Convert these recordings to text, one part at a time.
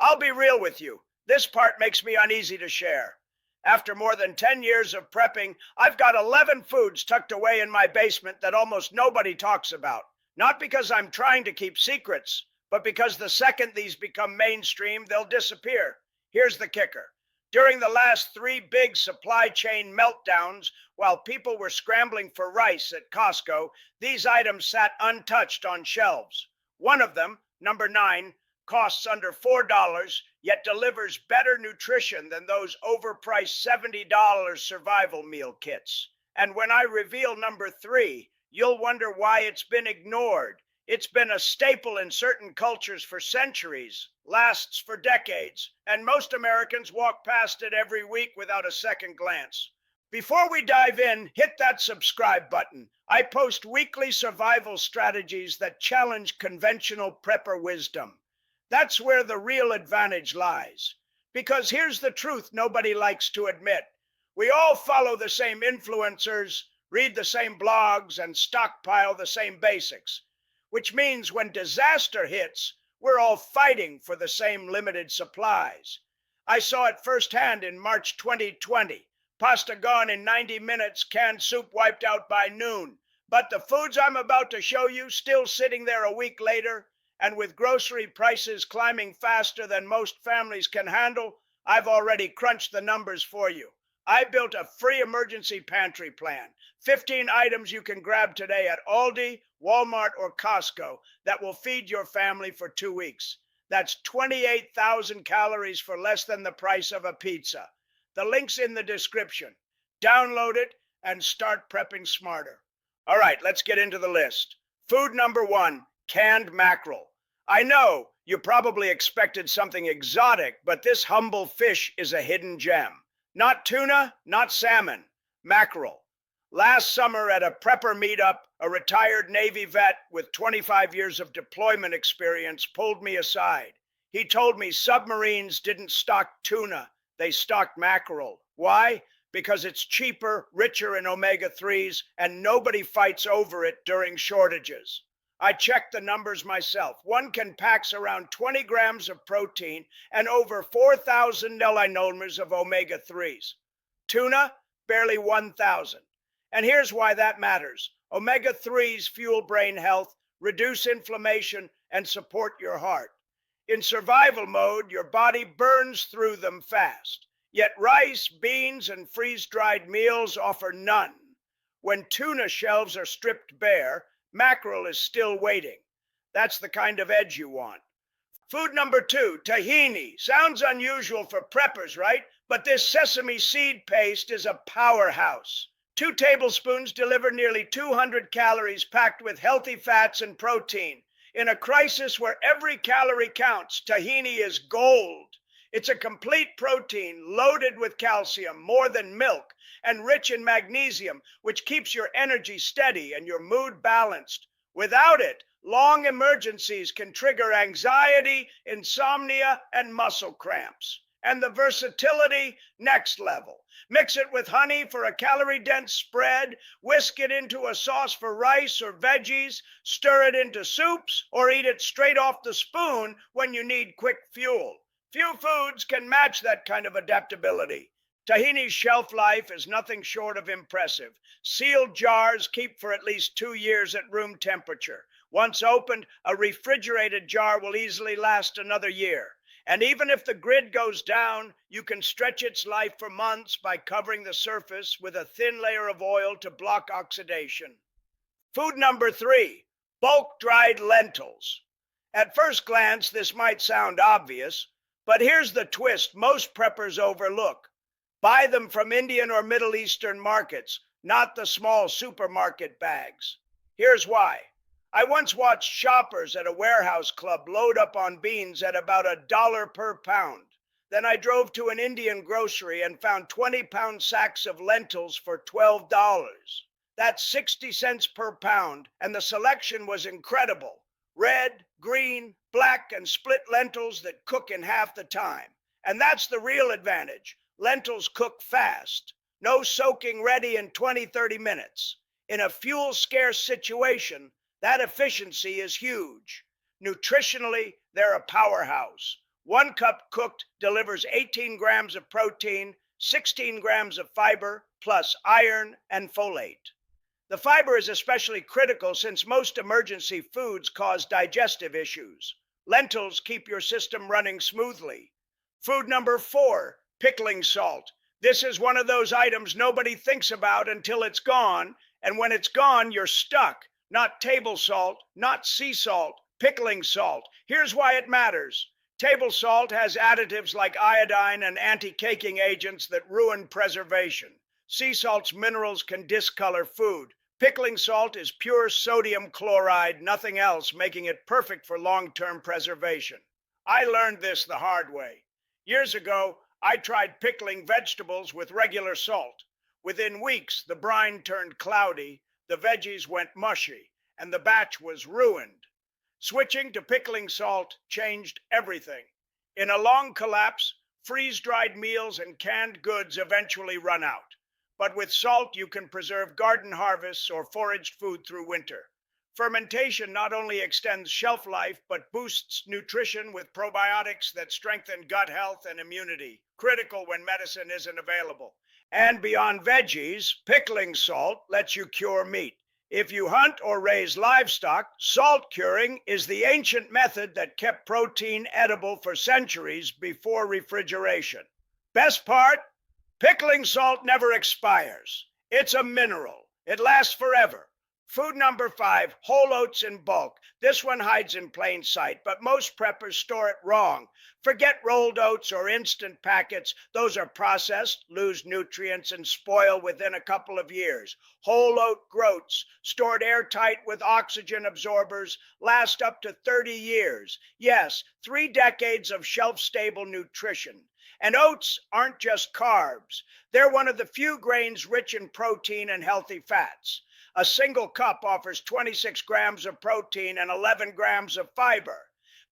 I'll be real with you. This part makes me uneasy to share. After more than 10 years of prepping, I've got 11 foods tucked away in my basement that almost nobody talks about. Not because I'm trying to keep secrets, but because the second these become mainstream, they'll disappear. Here's the kicker. During the last 3 big supply chain meltdowns, while people were scrambling for rice at Costco, these items sat untouched on shelves. One of them, number 9, costs under $4, yet delivers better nutrition than those overpriced $70 survival meal kits. And when I reveal number 3, you'll wonder why it's been ignored. It's been a staple in certain cultures for centuries, lasts for decades, and most Americans walk past it every week without a second glance. Before we dive in, hit that subscribe button. I post weekly survival strategies that challenge conventional prepper wisdom. That's where the real advantage lies. Because here's the truth nobody likes to admit. We all follow the same influencers, read the same blogs, and stockpile the same basics. Which means when disaster hits, we're all fighting for the same limited supplies. I saw it firsthand in March 2020. Pasta gone in 90 minutes, canned soup wiped out by noon. But the foods I'm about to show you still sitting there a week later, and with grocery prices climbing faster than most families can handle, I've already crunched the numbers for you. I built a free emergency pantry plan, 15 items you can grab today at Aldi, Walmart, or Costco that will feed your family for 2 weeks. That's 28,000 calories for less than the price of a pizza. The link's in the description. Download it and start prepping smarter. All right, let's get into the list. Food number 1, canned mackerel. I know you probably expected something exotic, but this humble fish is a hidden gem. Not tuna, not salmon, mackerel. Last summer at a prepper meetup, a retired Navy vet with 25 years of deployment experience pulled me aside. He told me submarines didn't stock tuna, they stocked mackerel. Why? Because it's cheaper, richer in omega-3s, and nobody fights over it during shortages. I checked the numbers myself. One can pack around 20 grams of protein and over 4,000 nanomoles of omega-3s. Tuna, barely 1,000. And here's why that matters. Omega-3s fuel brain health, reduce inflammation, and support your heart. In survival mode, your body burns through them fast. Yet rice, beans, and freeze-dried meals offer none. When tuna shelves are stripped bare, mackerel is still waiting. That's the kind of edge you want. Food number 2, tahini. Sounds unusual for preppers, right? But this sesame seed paste is a powerhouse. 2 tablespoons deliver nearly 200 calories packed with healthy fats and protein. In a crisis where every calorie counts, tahini is gold. It's a complete protein loaded with calcium, more than milk, and rich in magnesium, which keeps your energy steady and your mood balanced. Without it, long emergencies can trigger anxiety, insomnia, and muscle cramps. And the versatility, next level. Mix it with honey for a calorie-dense spread, whisk it into a sauce for rice or veggies, stir it into soups, or eat it straight off the spoon when you need quick fuel. Few foods can match that kind of adaptability. Tahini's shelf life is nothing short of impressive. Sealed jars keep for at least 2 years at room temperature. Once opened, a refrigerated jar will easily last another year. And even if the grid goes down, you can stretch its life for months by covering the surface with a thin layer of oil to block oxidation. Food number 3, bulk dried lentils. At first glance, this might sound obvious, but here's the twist most preppers overlook. Buy them from Indian or Middle Eastern markets, not the small supermarket bags. Here's why. I once watched shoppers at a warehouse club load up on beans at about $1 per pound. Then I drove to an Indian grocery and found 20-pound sacks of lentils for $12. That's 60 cents per pound, and the selection was incredible. Red, green, black, and split lentils that cook in half the time. And that's the real advantage. Lentils cook fast. No soaking ready in 20-30 minutes. In a fuel-scarce situation, that efficiency is huge. Nutritionally, they're a powerhouse. 1 cup cooked delivers 18 grams of protein, 16 grams of fiber, plus iron and folate. The fiber is especially critical since most emergency foods cause digestive issues. Lentils keep your system running smoothly. Food number 4, pickling salt. This is one of those items nobody thinks about until it's gone, and when it's gone, you're stuck. Not table salt, not sea salt, pickling salt. Here's why it matters. Table salt has additives like iodine and anti-caking agents that ruin preservation. Sea salt's minerals can discolor food. Pickling salt is pure sodium chloride, nothing else, making it perfect for long-term preservation. I learned this the hard way. Years ago, I tried pickling vegetables with regular salt. Within weeks, the brine turned cloudy, the veggies went mushy, and the batch was ruined. Switching to pickling salt changed everything. In a long collapse, freeze-dried meals and canned goods eventually run out. But with salt, you can preserve garden harvests or foraged food through winter. Fermentation not only extends shelf life, but boosts nutrition with probiotics that strengthen gut health and immunity, critical when medicine isn't available. And beyond veggies, pickling salt lets you cure meat. If you hunt or raise livestock, salt curing is the ancient method that kept protein edible for centuries before refrigeration. Best part? Pickling salt never expires. It's a mineral. It lasts forever. Food number 5, whole oats in bulk. This one hides in plain sight, but most preppers store it wrong. Forget rolled oats or instant packets. Those are processed, lose nutrients, and spoil within a couple of years. Whole oat groats, stored airtight with oxygen absorbers, last up to 30 years. Yes, 3 decades of shelf-stable nutrition. And oats aren't just carbs. They're one of the few grains rich in protein and healthy fats. A single cup offers 26 grams of protein and 11 grams of fiber.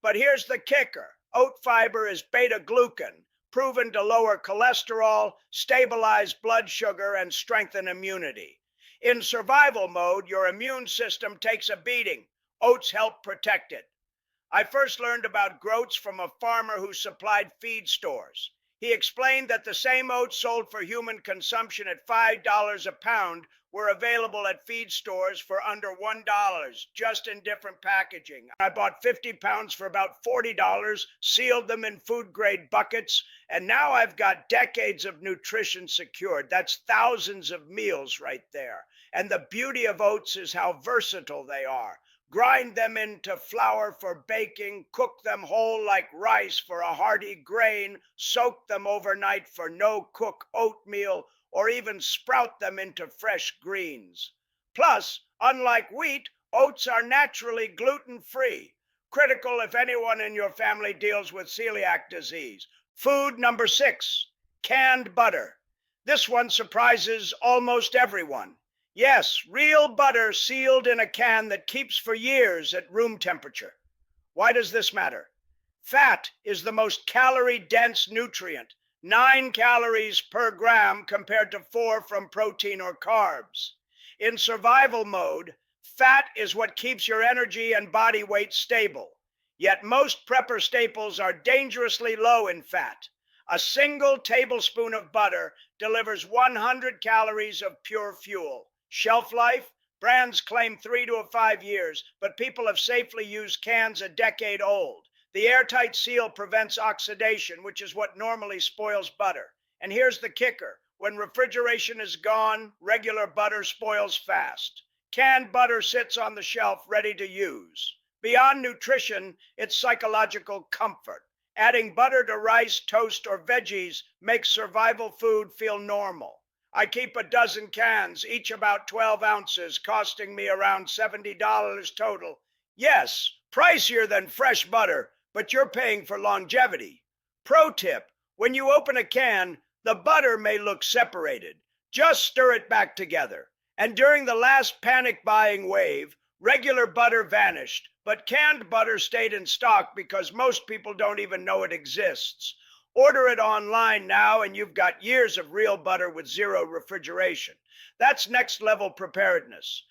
But here's the kicker. Oat fiber is beta-glucan, proven to lower cholesterol, stabilize blood sugar, and strengthen immunity. In survival mode, your immune system takes a beating. Oats help protect it. I first learned about groats from a farmer who supplied feed stores. He explained that the same oats sold for human consumption at $5 a pound were available at feed stores for under $1, just in different packaging. I bought 50 pounds for about $40, sealed them in food-grade buckets, and now I've got decades of nutrition secured. That's thousands of meals right there. And the beauty of oats is how versatile they are. Grind them into flour for baking, cook them whole like rice for a hearty grain, soak them overnight for no-cook oatmeal, or even sprout them into fresh greens. Plus, unlike wheat, oats are naturally gluten-free, critical if anyone in your family deals with celiac disease. Food number 6, canned butter. This one surprises almost everyone. Yes, real butter sealed in a can that keeps for years at room temperature. Why does this matter? Fat is the most calorie-dense nutrient, 9 calories per gram compared to 4 from protein or carbs. In survival mode, fat is what keeps your energy and body weight stable. Yet most prepper staples are dangerously low in fat. A single tablespoon of butter delivers 100 calories of pure fuel. Shelf life? Brands claim 3 to 5 years, but people have safely used cans a decade old. The airtight seal prevents oxidation, which is what normally spoils butter. And here's the kicker. When refrigeration is gone, regular butter spoils fast. Canned butter sits on the shelf ready to use. Beyond nutrition, it's psychological comfort. Adding butter to rice, toast, or veggies makes survival food feel normal. I keep a dozen cans, each about 12 ounces, costing me around $70 total. Yes, pricier than fresh butter, but you're paying for longevity. Pro tip, when you open a can, the butter may look separated. Just stir it back together. And during the last panic buying wave, regular butter vanished, but canned butter stayed in stock because most people don't even know it exists. Order it online now and you've got years of real butter with zero refrigeration. That's next level preparedness.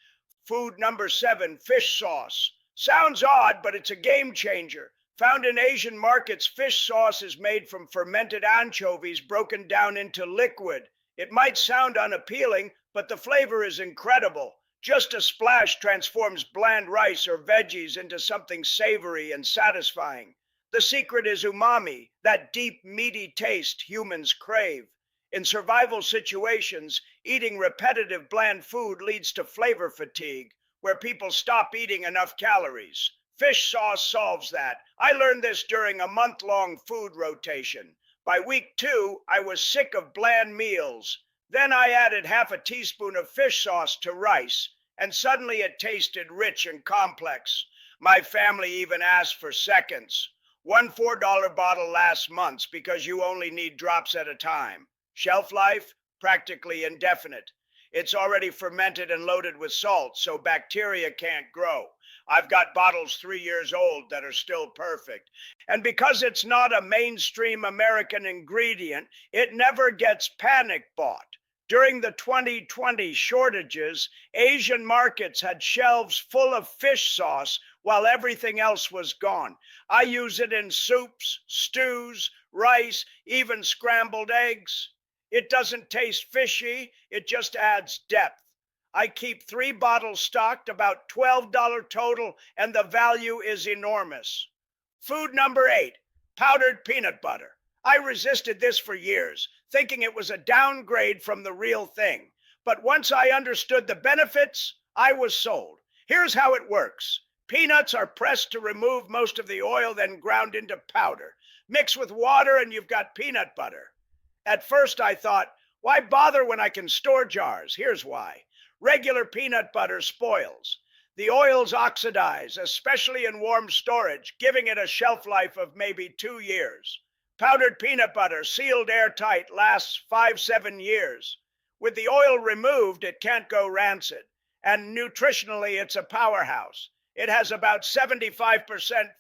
Food number 7, fish sauce. Sounds odd, but it's a game changer. Found in Asian markets, fish sauce is made from fermented anchovies broken down into liquid. It might sound unappealing, but the flavor is incredible. Just a splash transforms bland rice or veggies into something savory and satisfying. The secret is umami, that deep, meaty taste humans crave. In survival situations, eating repetitive bland food leads to flavor fatigue, where people stop eating enough calories. Fish sauce solves that. I learned this during a month-long food rotation. By week 2, I was sick of bland meals. Then I added half a teaspoon of fish sauce to rice, and suddenly it tasted rich and complex. My family even asked for seconds. One $4 bottle lasts months because you only need drops at a time. Shelf life? Practically indefinite. It's already fermented and loaded with salt, so bacteria can't grow. I've got bottles 3 years old that are still perfect. And because it's not a mainstream American ingredient, it never gets panic bought. During the 2020 shortages, Asian markets had shelves full of fish sauce while everything else was gone. I use it in soups, stews, rice, even scrambled eggs. It doesn't taste fishy, it just adds depth. I keep 3 bottles stocked, about $12 total, and the value is enormous. Food number 8, powdered peanut butter. I resisted this for years, thinking it was a downgrade from the real thing. But once I understood the benefits, I was sold. Here's how it works. Peanuts are pressed to remove most of the oil, then ground into powder. Mix with water and you've got peanut butter. At first I thought, why bother when I can store jars? Here's why. Regular peanut butter spoils. The oils oxidize, especially in warm storage, giving it a shelf life of maybe 2 years. Powdered peanut butter, sealed airtight, lasts 5-7 years. With the oil removed, it can't go rancid. And nutritionally, it's a powerhouse. It has about 75%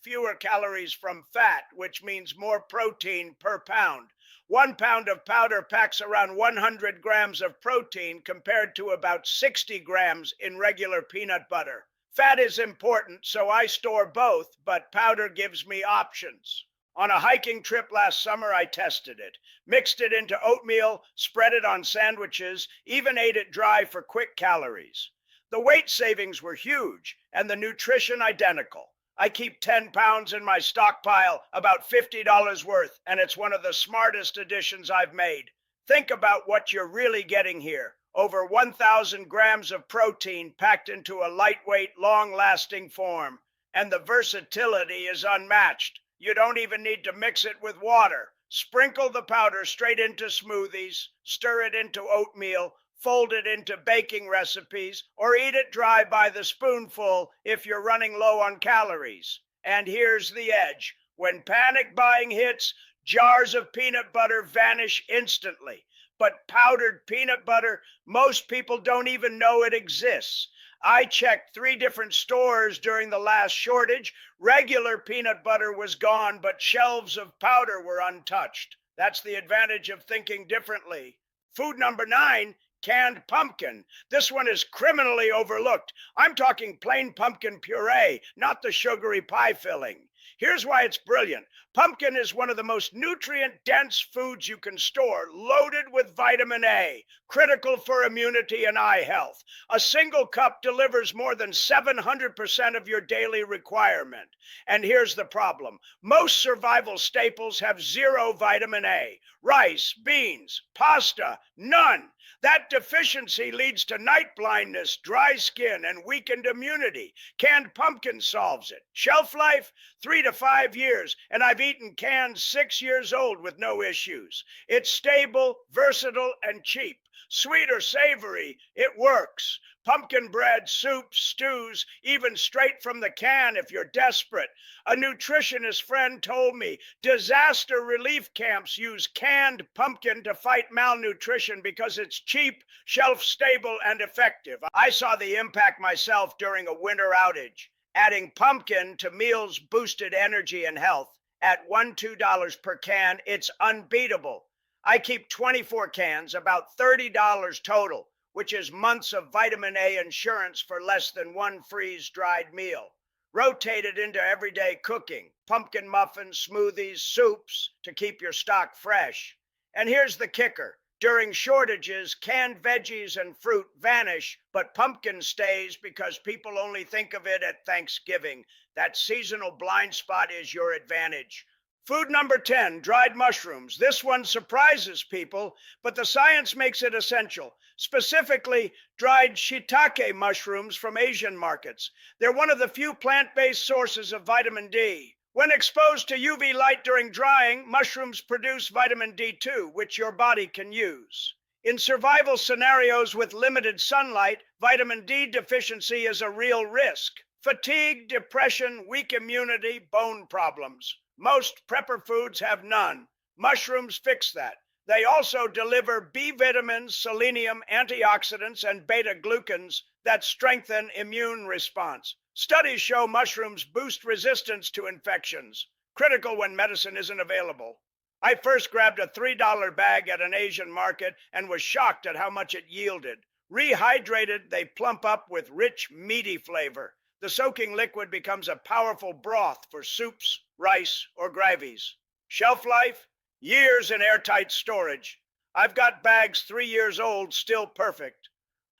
fewer calories from fat, which means more protein per pound. 1 pound of powder packs around 100 grams of protein compared to about 60 grams in regular peanut butter. Fat is important, so I store both, but powder gives me options. On a hiking trip last summer, I tested it, mixed it into oatmeal, spread it on sandwiches, even ate it dry for quick calories. The weight savings were huge, and the nutrition identical. I keep 10 pounds in my stockpile, about $50 worth, and it's one of the smartest additions I've made. Think about what you're really getting here. Over 1,000 grams of protein packed into a lightweight, long-lasting form. And the versatility is unmatched. You don't even need to mix it with water. Sprinkle the powder straight into smoothies, stir it into oatmeal, fold it into baking recipes, or eat it dry by the spoonful if you're running low on calories. And here's the edge. When panic buying hits, jars of peanut butter vanish instantly. But powdered peanut butter, most people don't even know it exists. I checked 3 different stores during the last shortage. Regular peanut butter was gone, but shelves of powder were untouched. That's the advantage of thinking differently. Food number 9, canned pumpkin. This one is criminally overlooked. I'm talking plain pumpkin puree, not the sugary pie filling. Here's why it's brilliant. Pumpkin is one of the most nutrient-dense foods you can store, loaded with vitamin A, critical for immunity and eye health. A single cup delivers more than 700% of your daily requirement. And here's the problem. Most survival staples have 0 vitamin A. Rice, beans, pasta, none. That deficiency leads to night blindness, dry skin, and weakened immunity. Canned pumpkin solves it. Shelf life, 3 to 5 years, and I've eaten cans 6 years old with no issues. It's stable, versatile, and cheap. Sweet or savory, it works. Pumpkin bread, soups, stews, even straight from the can if you're desperate. A nutritionist friend told me disaster relief camps use canned pumpkin to fight malnutrition because it's cheap, shelf-stable, and effective. I saw the impact myself during a winter outage. Adding pumpkin to meals boosted energy and health. At $1-2 per can, it's unbeatable. I keep 24 cans, about $30 total, which is months of vitamin A insurance for less than 1 freeze-dried meal. rotated into everyday cooking, pumpkin muffins, smoothies, soups to keep your stock fresh. And here's the kicker. During shortages, canned veggies and fruit vanish, but pumpkin stays because people only think of it at Thanksgiving. That seasonal blind spot is your advantage. Food number 10, dried mushrooms. This one surprises people, but the science makes it essential. Specifically, dried shiitake mushrooms from Asian markets. They're one of the few plant-based sources of vitamin D. When exposed to UV light during drying, mushrooms produce vitamin D2, which your body can use. In survival scenarios with limited sunlight, vitamin D deficiency is a real risk. Fatigue, depression, weak immunity, bone problems. Most prepper foods have none. Mushrooms fix that. They also deliver B vitamins, selenium, antioxidants, and beta-glucans that strengthen immune response. Studies show mushrooms boost resistance to infections, critical when medicine isn't available. I first grabbed a $3 bag at an Asian market and was shocked at how much it yielded. Rehydrated, they plump up with rich, meaty flavor. The soaking liquid becomes a powerful broth for soups, rice, or gravies. Shelf life? Years in airtight storage. I've got bags 3 years old, still perfect.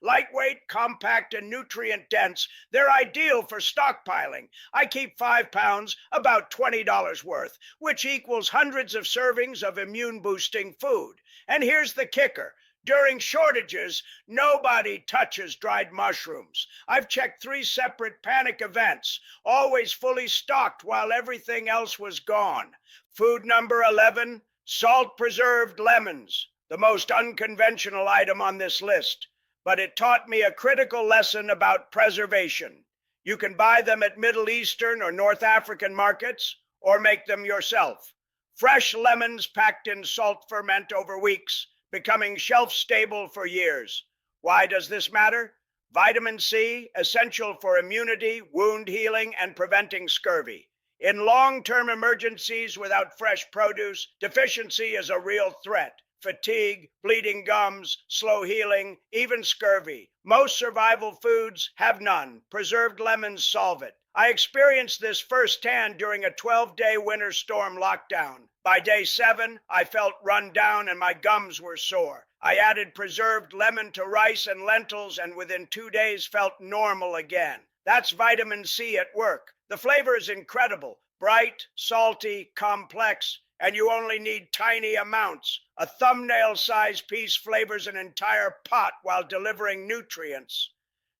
Lightweight, compact, and nutrient-dense, they're ideal for stockpiling. I keep 5 pounds, about $20 worth, which equals hundreds of servings of immune-boosting food. And here's the kicker. During shortages, nobody touches dried mushrooms. I've checked 3 separate panic events, always fully stocked while everything else was gone. Food number 11, salt-preserved lemons, the most unconventional item on this list. But it taught me a critical lesson about preservation. You can buy them at Middle Eastern or North African markets, or make them yourself. Fresh lemons packed in salt ferment over weeks, becoming shelf-stable for years. Why does this matter? Vitamin C, essential for immunity, wound healing, and preventing scurvy. In long-term emergencies without fresh produce, deficiency is a real threat. Fatigue, bleeding gums, slow healing, even scurvy. Most survival foods have none. Preserved lemons solve it. I experienced this firsthand during a 12-day winter storm lockdown. By day 7, I felt run down and my gums were sore. I added preserved lemon to rice and lentils and within 2 days felt normal again. That's vitamin C at work. The flavor is incredible. Bright, salty, complex, and you only need tiny amounts. A thumbnail-sized piece flavors an entire pot while delivering nutrients.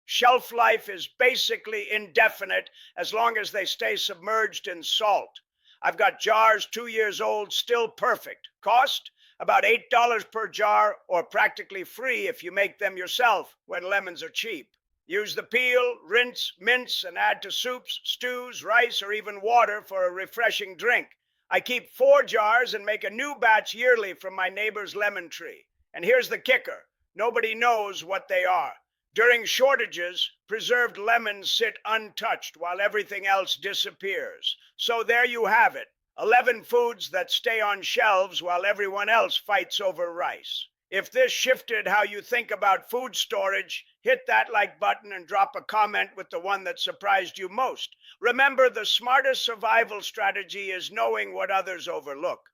Shelf life is basically indefinite as long as they stay submerged in salt. I've got jars 2 years old, still perfect. Cost? About $8 per jar, or practically free if you make them yourself when lemons are cheap. Use the peel, rinse, mince, and add to soups, stews, rice, or even water for a refreshing drink. I keep 4 jars and make a new batch yearly from my neighbor's lemon tree. And here's the kicker. Nobody knows what they are. During shortages, preserved lemons sit untouched while everything else disappears. So there you have it. 11 foods that stay on shelves while everyone else fights over rice. If this shifted how you think about food storage, hit that like button and drop a comment with the one that surprised you most. Remember, the smartest survival strategy is knowing what others overlook.